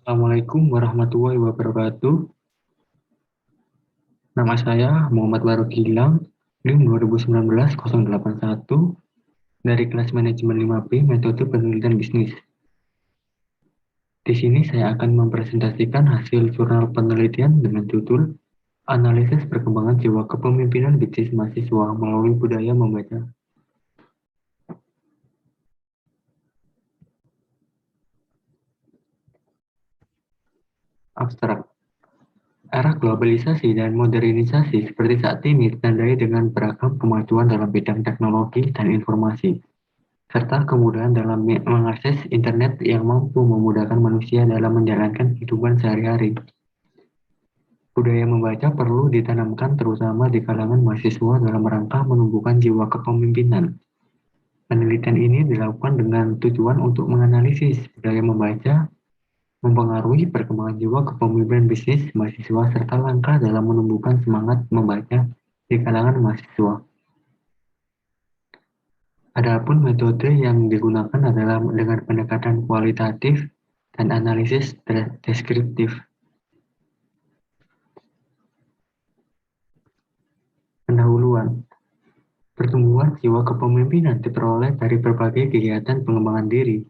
Assalamualaikum warahmatullahi wabarakatuh. Nama saya Muhammad Waruk Gilang, NIM 2019-081, dari kelas manajemen 5B, metode penelitian bisnis. Di sini saya akan mempresentasikan hasil jurnal penelitian dengan judul Analisis Perkembangan Jiwa Kepemimpinan Bisnis Mahasiswa Melalui Budaya Membaca. Abstrak. Era globalisasi dan modernisasi seperti saat ini ditandai dengan beragam kemajuan dalam bidang teknologi dan informasi, serta kemudahan dalam mengakses internet yang mampu memudahkan manusia dalam menjalankan kehidupan sehari-hari. Budaya membaca perlu ditanamkan terutama di kalangan mahasiswa dalam rangka menumbuhkan jiwa kepemimpinan. Penelitian ini dilakukan dengan tujuan untuk menganalisis budaya membaca, mempengaruhi perkembangan jiwa kepemimpinan bisnis mahasiswa serta langkah dalam menumbuhkan semangat membaca di kalangan mahasiswa. Adapun metode yang digunakan adalah dengan pendekatan kualitatif dan analisis deskriptif. Pendahuluan. Pertumbuhan jiwa kepemimpinan diperoleh dari berbagai kegiatan pengembangan diri.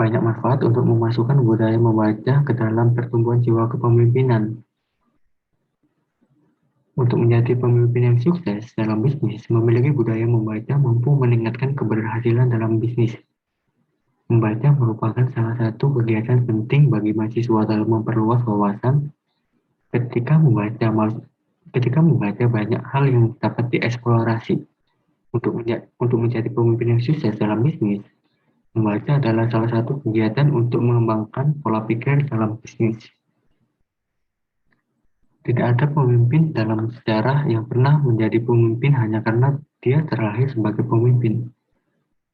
Banyak manfaat untuk memasukkan budaya membaca ke dalam pertumbuhan jiwa kepemimpinan. Untuk menjadi pemimpin yang sukses dalam bisnis, memiliki budaya membaca mampu meningkatkan keberhasilan dalam bisnis. Membaca merupakan salah satu kegiatan penting bagi mahasiswa dalam memperluas wawasan. Ketika membaca banyak hal yang dapat dieksplorasi. Untuk menjadi pemimpin yang sukses dalam bisnis, membaca adalah salah satu kegiatan untuk mengembangkan pola pikir dalam bisnis. Tidak ada pemimpin dalam sejarah yang pernah menjadi pemimpin hanya karena dia terlahir sebagai pemimpin.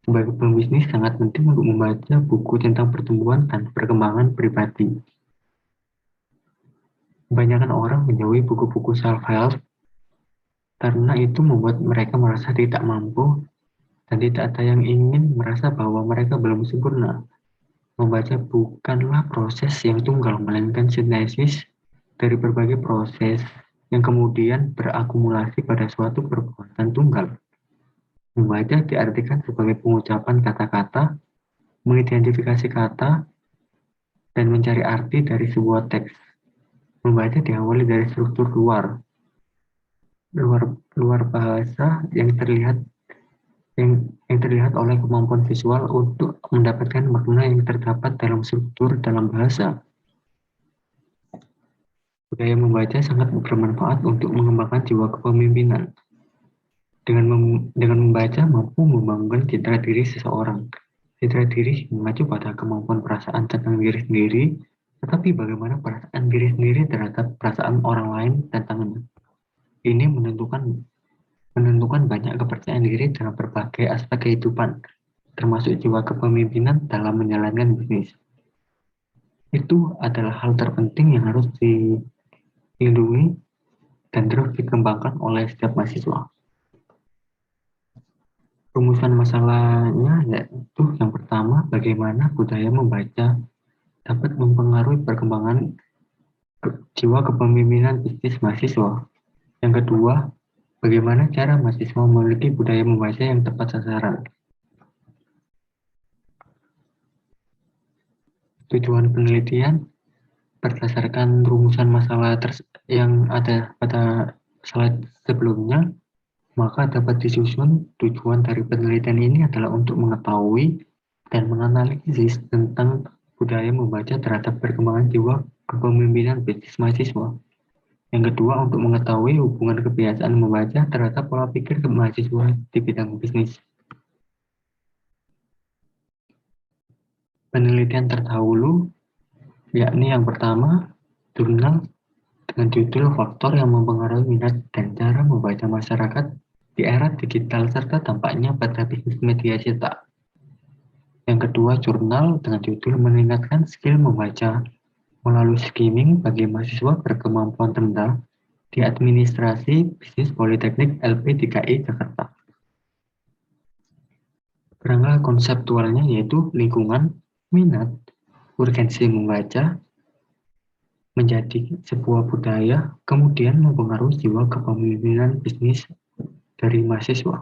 Sebagai pembisnis sangat penting untuk membaca buku tentang pertumbuhan dan perkembangan pribadi. Kebanyakan orang menjauhi buku-buku self-help karena itu membuat mereka merasa tidak mampu dan tidak ada yang ingin merasa bahwa mereka belum sempurna. Membaca bukanlah proses yang tunggal, melainkan sintesis dari berbagai proses yang kemudian berakumulasi pada suatu perbuatan tunggal. Membaca diartikan sebagai pengucapan kata-kata, mengidentifikasi kata, dan mencari arti dari sebuah teks. Membaca diawali dari struktur luar bahasa yang terlihat oleh kemampuan visual untuk mendapatkan makna yang terdapat dalam struktur dalam bahasa. Budaya membaca sangat bermanfaat untuk mengembangkan jiwa kepemimpinan. Dengan membaca mampu membangun citra diri seseorang. Citra diri mengacu pada kemampuan perasaan tentang diri sendiri, tetapi bagaimana perasaan diri sendiri terhadap perasaan orang lain tentangnya. Ini menentukan banyak kepercayaan diri dalam berbagai aspek kehidupan, termasuk jiwa kepemimpinan dalam menjalankan bisnis. Itu adalah hal terpenting yang harus dilindungi dan terus dikembangkan oleh setiap mahasiswa. Rumusan masalahnya yaitu yang pertama, bagaimana budaya membaca dapat mempengaruhi perkembangan jiwa kepemimpinan bisnis mahasiswa. Yang kedua, bagaimana cara mahasiswa memiliki budaya membaca yang tepat sasaran. Tujuan penelitian berdasarkan rumusan masalah yang ada pada slide sebelumnya, maka dapat disusun tujuan dari penelitian ini adalah untuk mengetahui dan menganalisis tentang budaya membaca terhadap perkembangan jiwa kepemimpinan bisnis mahasiswa. Yang kedua, untuk mengetahui hubungan kebiasaan membaca terhadap pola pikir mahasiswa di bidang bisnis. Penelitian terdahulu, yakni yang pertama, jurnal dengan judul Faktor yang Mempengaruhi Minat dan Cara Membaca Masyarakat di Era Digital serta Dampaknya pada Bisnis Media Cetak. Yang kedua, jurnal dengan judul Meningkatkan Skill Membaca Melalui Skimming bagi Mahasiswa Berkemampuan Rendah di Administrasi Bisnis Politeknik LP3I Jakarta. Kerangka konseptualnya yaitu lingkungan, minat, urgensi membaca menjadi sebuah budaya, kemudian mempengaruhi jiwa kepemimpinan bisnis dari mahasiswa.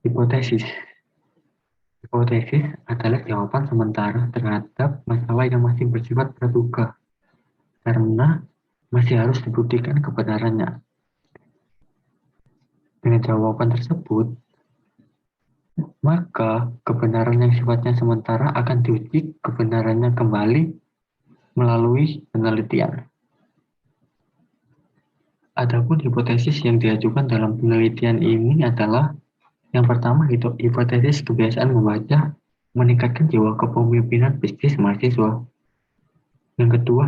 Hipotesis. Hipotesis adalah jawaban sementara terhadap masalah yang masih bersifat praduga, karena masih harus dibuktikan kebenarannya. Dengan jawaban tersebut, maka kebenaran yang sifatnya sementara akan diuji kebenarannya kembali melalui penelitian. Adapun hipotesis yang diajukan dalam penelitian ini adalah yang pertama, hipotesis kebiasaan membaca meningkatkan jiwa kepemimpinan bisnis mahasiswa. Yang kedua,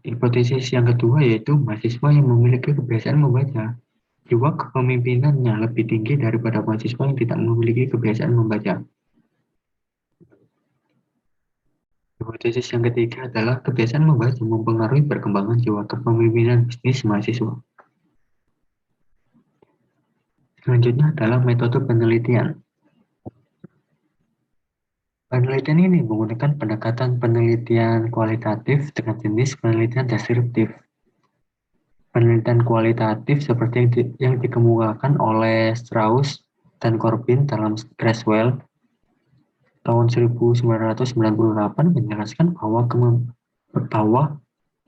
hipotesis yang kedua yaitu mahasiswa yang memiliki kebiasaan membaca. Jiwa kepemimpinannya lebih tinggi daripada mahasiswa yang tidak memiliki kebiasaan membaca. Hipotesis yang ketiga adalah kebiasaan membaca mempengaruhi perkembangan jiwa kepemimpinan bisnis mahasiswa. Selanjutnya adalah metode penelitian. Penelitian ini menggunakan pendekatan penelitian kualitatif dengan jenis penelitian deskriptif. Penelitian kualitatif seperti yang dikemukakan oleh Strauss dan Corbin dalam Creswell tahun 1998 menjelaskan bahwa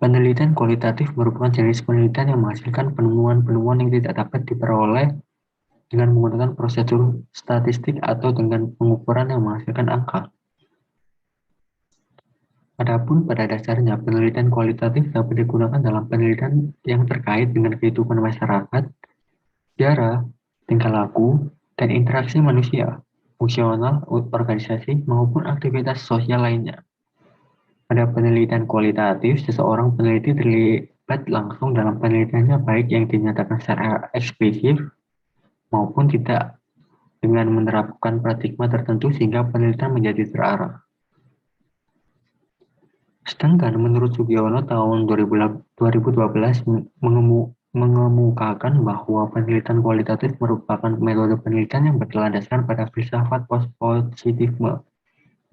penelitian kualitatif merupakan jenis penelitian yang menghasilkan penemuan-penemuan yang tidak dapat diperoleh dengan menggunakan prosedur statistik atau dengan pengukuran yang menghasilkan angka. Adapun pada dasarnya, penelitian kualitatif dapat digunakan dalam penelitian yang terkait dengan kehidupan masyarakat, sejarah, tingkah laku, dan interaksi manusia, fungsional, organisasi, maupun aktivitas sosial lainnya. Pada penelitian kualitatif, seseorang peneliti terlibat langsung dalam penelitiannya baik yang dinyatakan secara eksplisit maupun tidak dengan menerapkan paradigma tertentu sehingga penelitian menjadi terarah. Sedangkan menurut Sugiono tahun 2012 mengemukakan bahwa penelitian kualitatif merupakan metode penelitian yang berlandaskan pada filsafat positivisme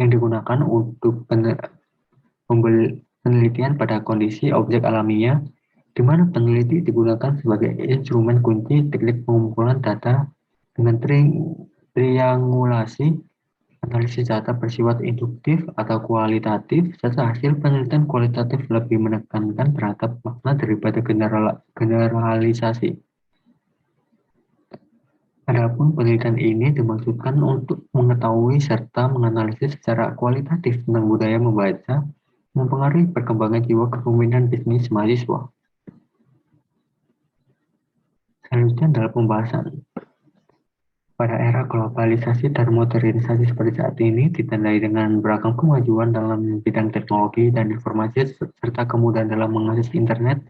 yang digunakan untuk penelitian pada kondisi objek alamiah, di mana peneliti digunakan sebagai instrumen kunci teknik pengumpulan data dengan triangulasi, analisis data bersifat induktif atau kualitatif, serta hasil penelitian kualitatif lebih menekankan terhadap makna daripada generalisasi. Adapun penelitian ini dimaksudkan untuk mengetahui serta menganalisis secara kualitatif tentang budaya membaca, mempengaruhi perkembangan jiwa kepemimpinan bisnis mahasiswa. Selanjutnya adalah pembahasan. Pada era globalisasi dan modernisasi seperti saat ini, ditandai dengan beragam kemajuan dalam bidang teknologi dan informasi serta kemudahan dalam mengakses internet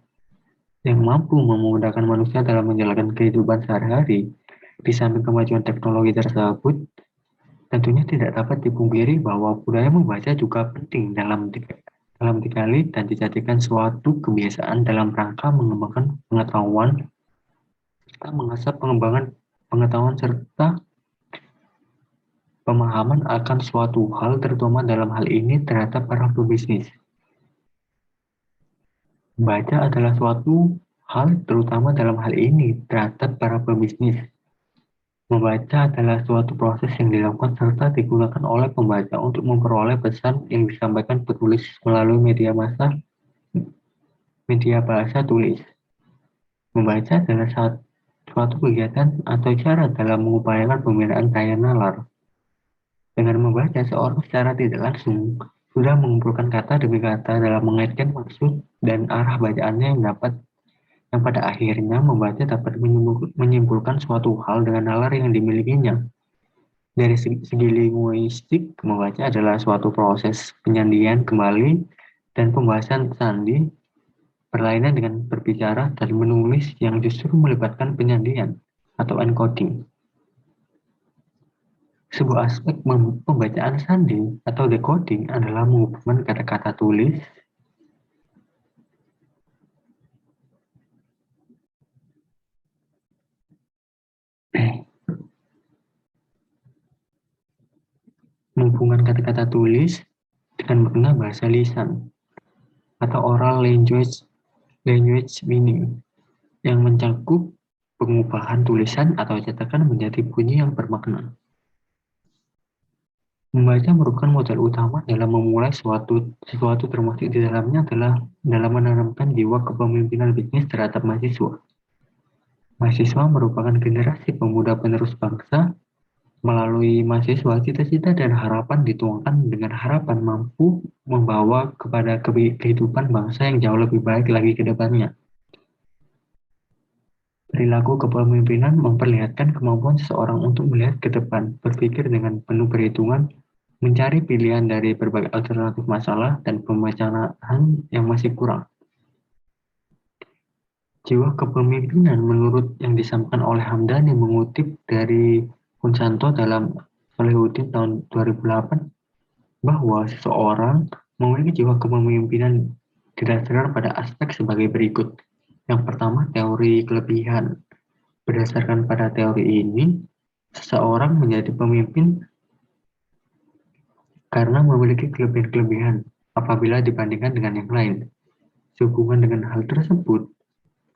yang mampu memudahkan manusia dalam menjalankan kehidupan sehari-hari. Di samping kemajuan teknologi tersebut, tentunya tidak dapat dipungkiri bahwa budaya membaca juga penting dalam digali dan dijadikan suatu kebiasaan dalam rangka mengembangkan pengetahuan serta mengasah pengembangan pengetahuan serta pemahaman akan suatu hal, terutama dalam hal ini terhadap para pebisnis. Membaca adalah suatu hal, terutama dalam hal ini terhadap para pebisnis. Membaca adalah suatu proses yang dilakukan serta digunakan oleh pembaca untuk memperoleh pesan yang disampaikan penulis melalui media bahasa tulis. Membaca adalah suatu kegiatan atau cara dalam mengupayakan pembinaan daya nalar. Dengan membaca, seorang secara tidak langsung sudah mengumpulkan kata demi kata dalam mengaitkan maksud dan arah bacaannya yang pada akhirnya membaca dapat menyimpulkan suatu hal dengan nalar yang dimilikinya. Dari segi linguistik, membaca adalah suatu proses penyandian kembali dan pembahasan sandi berlainan dengan berbicara dan menulis yang justru melibatkan penyandian atau encoding. Sebuah aspek pembacaan sandi atau decoding adalah menghubungkan kata-kata tulis Gabungan kata-kata tulis dengan makna bahasa lisan atau oral language meaning yang mencakup pengubahan tulisan atau cetakan menjadi bunyi yang bermakna. Membaca merupakan modal utama dalam memulai sesuatu termasuk di dalamnya adalah dalam menanamkan jiwa kepemimpinan bisnis terhadap mahasiswa. Mahasiswa merupakan generasi pemuda penerus bangsa. Melalui mahasiswa, cita-cita dan harapan dituangkan dengan harapan mampu membawa kepada kehidupan bangsa yang jauh lebih baik lagi ke depannya. Perilaku kepemimpinan memperlihatkan kemampuan seseorang untuk melihat ke depan, berpikir dengan penuh perhitungan, mencari pilihan dari berbagai alternatif masalah dan pemecahan yang masih kurang. Jiwa kepemimpinan menurut yang disampaikan oleh Hamdani mengutip dari Kunsanto dalam Solihuddin tahun 2008 bahwa seseorang memiliki jiwa kepemimpinan didasarkan pada aspek sebagai berikut. Yang pertama, teori kelebihan. Berdasarkan pada teori ini, seseorang menjadi pemimpin karena memiliki kelebihan-kelebihan apabila dibandingkan dengan yang lain. Sehubungan dengan hal tersebut,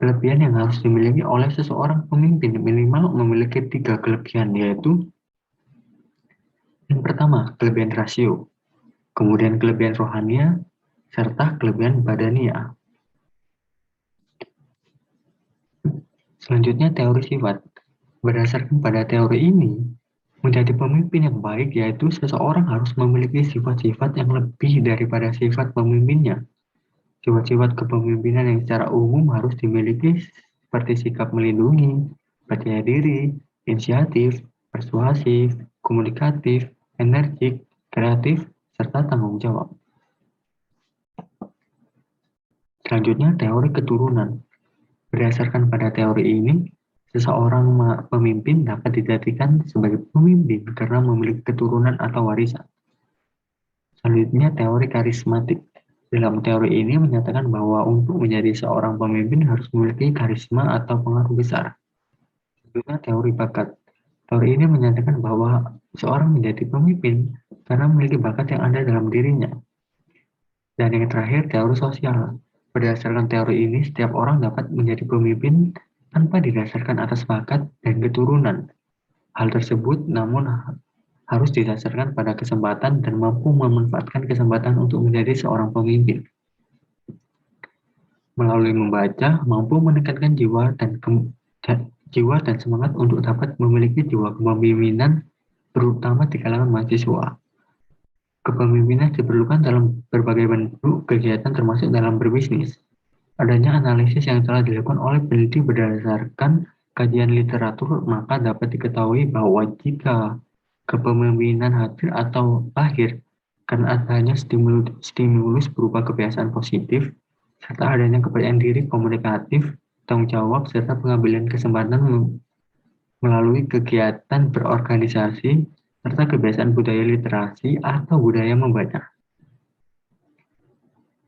kelebihan yang harus dimiliki oleh seseorang pemimpin minimal memiliki 3 kelebihan, yaitu yang pertama, kelebihan rasio, kemudian kelebihan rohania, serta kelebihan badania. Selanjutnya, teori sifat. Berdasarkan pada teori ini, menjadi pemimpin yang baik yaitu seseorang harus memiliki sifat-sifat yang lebih daripada sifat pemimpinnya. Sifat-sifat kepemimpinan yang secara umum harus dimiliki seperti sikap melindungi, percaya diri, inisiatif, persuasif, komunikatif, energik, kreatif, serta tanggung jawab. Selanjutnya, teori keturunan. Berdasarkan pada teori ini, seseorang pemimpin dapat dijadikan sebagai pemimpin karena memiliki keturunan atau warisan. Selanjutnya, teori karismatik. Dalam teori ini menyatakan bahwa untuk menjadi seorang pemimpin harus memiliki karisma atau pengaruh besar. Selanjutnya, teori bakat. Teori ini menyatakan bahwa seorang menjadi pemimpin karena memiliki bakat yang ada dalam dirinya. Dan yang terakhir, teori sosial. Berdasarkan teori ini, setiap orang dapat menjadi pemimpin tanpa didasarkan atas bakat dan keturunan. Hal tersebut namun harus didasarkan pada kesempatan dan mampu memanfaatkan kesempatan untuk menjadi seorang pemimpin. Melalui membaca, mampu meningkatkan jiwa dan semangat untuk dapat memiliki jiwa kepemimpinan, terutama di kalangan mahasiswa. Kepemimpinan diperlukan dalam berbagai bentuk kegiatan termasuk dalam berbisnis. Adanya analisis yang telah dilakukan oleh peneliti berdasarkan kajian literatur, maka dapat diketahui bahwa jika kepemimpinan hadir atau lahir karena adanya stimulus berupa kebiasaan positif, serta adanya kepercayaan diri komunikatif, tanggung jawab, serta pengambilan kesempatan melalui kegiatan berorganisasi, serta kebiasaan budaya literasi atau budaya membaca.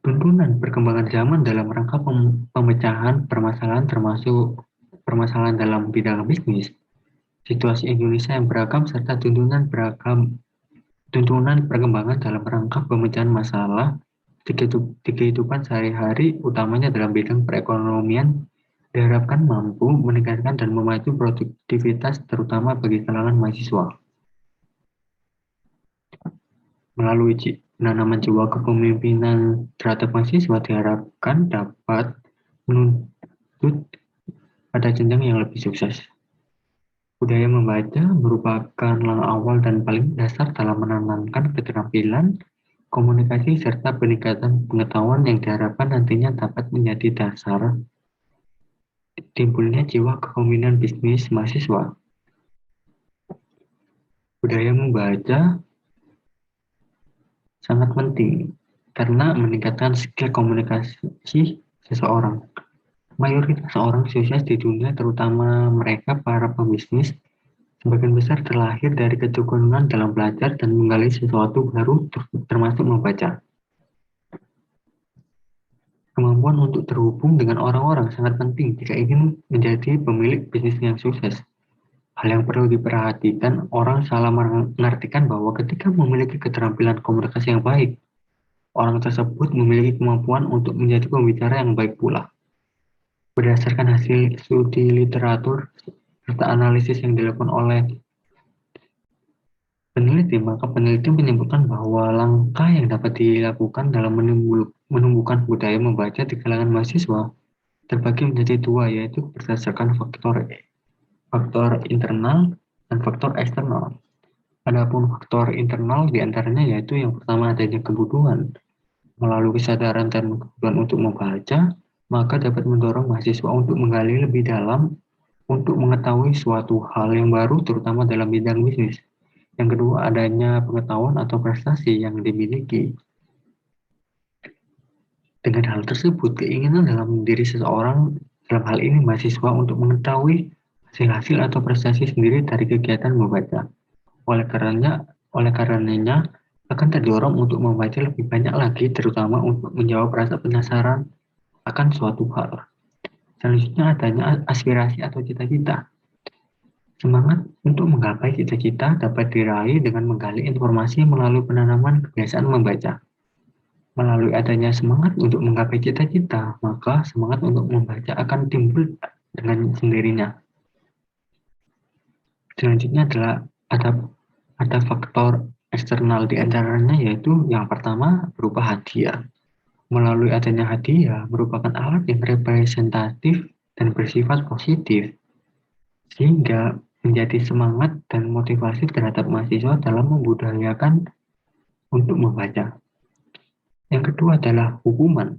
Tuntunan perkembangan zaman dalam rangka pemecahan permasalahan termasuk permasalahan dalam bidang bisnis, situasi Indonesia yang beragam, serta tuntunan perkembangan dalam rangka pemecahan masalah di kehidupan sehari-hari, utamanya dalam bidang perekonomian, diharapkan mampu meningkatkan dan memacu produktivitas terutama bagi kalangan mahasiswa. Melalui penanaman jiwa kepemimpinan terhadap mahasiswa diharapkan dapat menuntut pada jenjang yang lebih sukses. Budaya membaca merupakan langkah awal dan paling dasar dalam menanamkan keterampilan, komunikasi, serta peningkatan pengetahuan yang diharapkan nantinya dapat menjadi dasar timbulnya jiwa kepemimpinan bisnis mahasiswa. Budaya membaca sangat penting karena meningkatkan skill komunikasi seseorang. Mayoritas orang sukses di dunia, terutama mereka para pembisnis, sebagian besar terlahir dari ketekunan dalam belajar dan menggali sesuatu baru, termasuk membaca. Kemampuan untuk terhubung dengan orang-orang sangat penting jika ingin menjadi pemilik bisnis yang sukses. Hal yang perlu diperhatikan, orang salah mengartikan bahwa ketika memiliki keterampilan komunikasi yang baik, orang tersebut memiliki kemampuan untuk menjadi pembicara yang baik pula. Berdasarkan hasil studi literatur serta analisis yang dilakukan oleh peneliti, maka peneliti menyebutkan bahwa langkah yang dapat dilakukan dalam menumbuhkan budaya membaca di kalangan mahasiswa terbagi menjadi dua, yaitu berdasarkan faktor faktor internal dan faktor eksternal. Adapun faktor internal diantaranya yaitu yang pertama adanya kebutuhan. Melalui kesadaran dan kebutuhan untuk membaca, maka dapat mendorong mahasiswa untuk menggali lebih dalam untuk mengetahui suatu hal yang baru, terutama dalam bidang bisnis. Yang kedua, adanya pengetahuan atau prestasi yang dimiliki. Dengan hal tersebut, keinginan dalam diri seseorang, dalam hal ini mahasiswa, untuk mengetahui hasil-hasil atau prestasi sendiri dari kegiatan membaca. Oleh karenanya akan terdorong untuk membaca lebih banyak lagi, terutama untuk menjawab rasa penasaran akan suatu hal. Selanjutnya adanya aspirasi atau cita-cita. Semangat untuk menggapai cita-cita dapat diraih dengan menggali informasi melalui penanaman kebiasaan membaca. Melalui adanya semangat untuk menggapai cita-cita, maka semangat untuk membaca akan timbul dengan sendirinya. Selanjutnya adalah ada faktor eksternal, di antaranya yaitu yang pertama berupa hadiah. Melalui adanya hadiah merupakan alat yang representatif dan bersifat positif, sehingga menjadi semangat dan motivasi terhadap mahasiswa dalam membudayakan untuk membaca. Yang kedua adalah hukuman.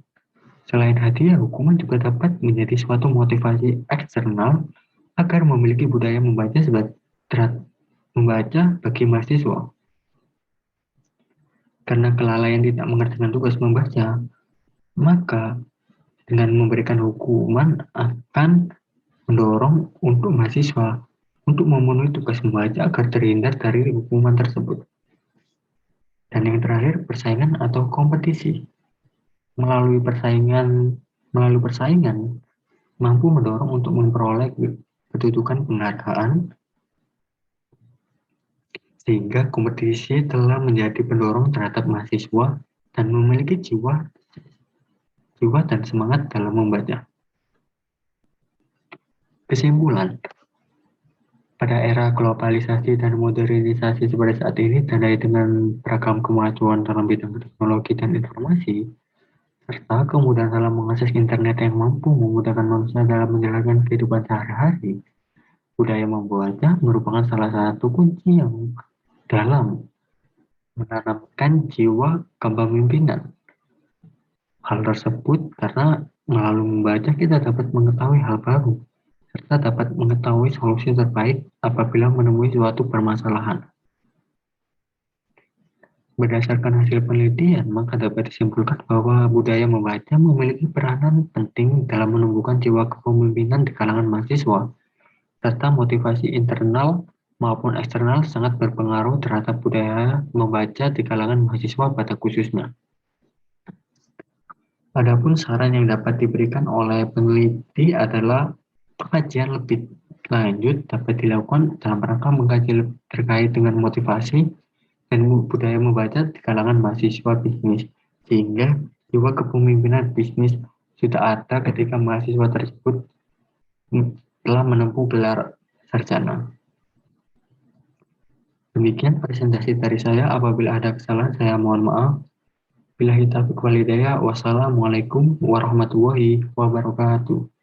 Selain hadiah, hukuman juga dapat menjadi suatu motivasi eksternal agar memiliki budaya membaca bagi mahasiswa. Karena kelalaian tidak mengerjakan tugas membaca, maka dengan memberikan hukuman akan mendorong untuk mahasiswa untuk memenuhi tugas membaca agar terhindar dari hukuman tersebut. Dan yang terakhir, persaingan atau kompetisi. Melalui persaingan mampu mendorong untuk memperoleh kedudukan penghargaan, sehingga kompetisi telah menjadi pendorong terhadap mahasiswa dan memiliki jiwa dan semangat dalam membaca. Kesimpulan, pada era globalisasi dan modernisasi seperti saat ini, ditandai dengan beragam kemajuan dalam bidang teknologi dan informasi, serta kemudahan dalam mengakses internet yang mampu memudahkan manusia dalam menjalankan kehidupan sehari-hari, budaya membaca merupakan salah satu kunci yang dalam menanamkan jiwa kepemimpinan. Hal tersebut karena melalui membaca kita dapat mengetahui hal baru, serta dapat mengetahui solusi terbaik apabila menemui suatu permasalahan. Berdasarkan hasil penelitian, maka dapat disimpulkan bahwa budaya membaca memiliki peranan penting dalam menumbuhkan jiwa kepemimpinan di kalangan mahasiswa, serta motivasi internal maupun eksternal sangat berpengaruh terhadap budaya membaca di kalangan mahasiswa pada khususnya. Adapun saran yang dapat diberikan oleh peneliti adalah pengkajian lebih lanjut dapat dilakukan dalam rangka mengkaji terkait dengan motivasi dan budaya membaca di kalangan mahasiswa bisnis, sehingga jiwa kepemimpinan bisnis sudah ada ketika mahasiswa tersebut telah menempuh gelar sarjana. Demikian presentasi dari saya. Apabila ada kesalahan, saya mohon maaf. Billahi taufiq wal hidayah. Wassalamualaikum warahmatullahi wabarakatuh.